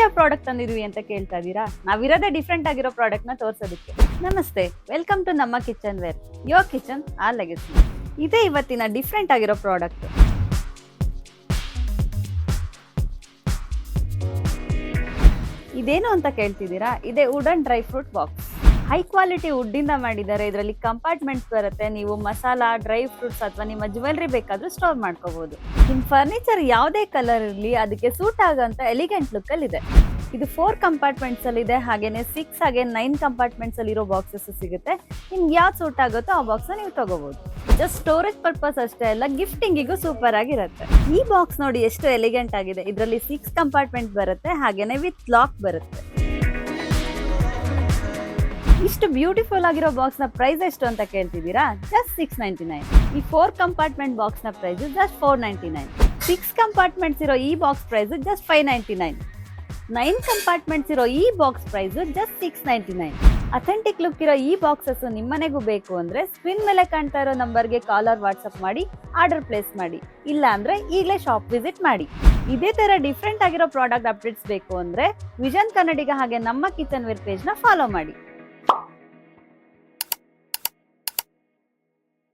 ಯಾವ ಪ್ರಾಡಕ್ಟ್ ತಂದಿದ್ವಿ ಅಂತ ಕೇಳ್ತಾ ಇದ್ದೀರಾ? ನಾವಿರೋದೇ ಡಿಫ್ರೆಂಟ್ ಆಗಿರೋ ಪ್ರಾಡಕ್ಟ್ ನ ತೋರ್ಸೋದಕ್ಕೆ. ನಮಸ್ತೆ, ವೆಲ್ಕಮ್ ಟು ನಮ್ಮ kitchenware, your kitchen are legacy. ಇದೇ ಇವತ್ತಿನ ಡಿಫ್ರೆಂಟ್ ಆಗಿರೋ ಪ್ರಾಡಕ್ಟ್. ಇದೇನು ಅಂತ ಕೇಳ್ತಿದ್ದೀರಾ? ಇದೇ wooden dry fruit box. High quality wood ಇಂದ ಮಾಡಿದ್ದಾರೆ. ಇದರಲ್ಲಿ ಕಂಪಾರ್ಟ್ಮೆಂಟ್ಸ್ ಬರುತ್ತೆ. ನೀವು ಮಸಾಲಾ, ಡ್ರೈ ಫ್ರೂಟ್ಸ್ ಅಥವಾ ನಿಮ್ಮ ಜ್ಯುವೆಲ್ರಿ ಬೇಕಾದ್ರೂ ಸ್ಟೋರ್ ಮಾಡ್ಕೋಬಹುದು. ನಿಮ್ಮ ಫರ್ನಿಚರ್ ಯಾವುದೇ ಕಲರ್ ಇರಲಿ ಅದಕ್ಕೆ ಸೂಟ್ ಆಗೋಂತ ಎಲಿಗೆಂಟ್ ಲುಕ್ ಅಲ್ಲಿ ಇದೆ. ಇದು 4 ಕಂಪಾರ್ಟ್ಮೆಂಟ್ಸ್ ಅಲ್ಲಿ ಇದೆ. ಹಾಗೇನೆ 6 ಹಾಗೆ 9 ಕಂಪಾರ್ಟ್ಮೆಂಟ್ಸ್ ಅಲ್ಲಿ ಇರೋ ಬಾಕ್ಸಸ್ ಸಿಗುತ್ತೆ. ನಿಮ್ಗೆ ಯಾವ್ದು ಸೂಟ್ ಆಗುತ್ತೋ ಆ ಬಾಕ್ಸ್ ನೀವು ತಗೋಬಹುದು. ಜಸ್ಟ್ ಸ್ಟೋರೇಜ್ ಪರ್ಪಸ್ ಅಷ್ಟೇ ಅಲ್ಲ, ಗಿಫ್ಟಿಂಗಿಗೂ ಸೂಪರ್ ಆಗಿರುತ್ತೆ. ಈ ಬಾಕ್ಸ್ ನೋಡಿ ಎಷ್ಟು ಎಲಿಗೆಂಟ್ ಆಗಿದೆ. ಇದರಲ್ಲಿ 6 ಕಂಪಾರ್ಟ್ಮೆಂಟ್ ಬರುತ್ತೆ, ಹಾಗೇನೆ ವಿತ್ ಲಾಕ್ ಬರುತ್ತೆ. ಇಷ್ಟು ಬ್ಯೂಟಿಫುಲ್ ಆಗಿರೋ ಬಾಕ್ಸ್ ನ ಪ್ರೈಸ್ ಎಷ್ಟು ಅಂತ ಕೇಳ್ತಿದ್ದೀರಾ? ಜಸ್ಟ್ 699. ಈ 4 ಕಂಪಾರ್ಟ್ಮೆಂಟ್ ಬಾಕ್ಸ್ ನ ಪ್ರೈಸ್ ಜಸ್ಟ್ 499. 6 ಕಂಪಾರ್ಟ್ಮೆಂಟ್ಸ್ ಇರೋ ಈ ಬಾಕ್ಸ್ ಪ್ರೈಸ್ ಜಸ್ಟ್ 599. 9 ಕಂಪಾರ್ಟ್ಮೆಂಟ್ಸ್ ಇರೋ ಈ box price just 699. Authentic look ಇರೋ ಈ ಬಾಕ್ಸಸ್ ನಿಮ್ಮನೆಗೂ ಬೇಕು ಅಂದ್ರೆ ಸ್ಕ್ರೀನ್ ಮೇಲೆ ಕಾಣ್ತಾ ಇರೋ ನಂಬರ್ಗೆ ಕಾಲ್ ಆರ್ ವಾಟ್ಸ್ಆಪ್ ಮಾಡಿ ಆರ್ಡರ್ ಪ್ಲೇಸ್ ಮಾಡಿ. ಇಲ್ಲ ಅಂದ್ರೆ ಈಗಲೇ ಶಾಪ್ ವಿಸಿಟ್ ಮಾಡಿ. ಇದೇ ತರ ಡಿಫ್ರೆಂಟ್ ಆಗಿರೋ ಪ್ರಾಡಕ್ಟ್ ಅಪ್ಡೇಟ್ಸ್ ಬೇಕು ಅಂದ್ರೆ ವಿಷನ್ ಕನ್ನಡಿಗ ಹಾಗೆ ನಮ್ಮ ಕಿಚನ್ ವೇರ್ ಪೇಜ್ ನ ಫಾಲೋ ಮಾಡಿ.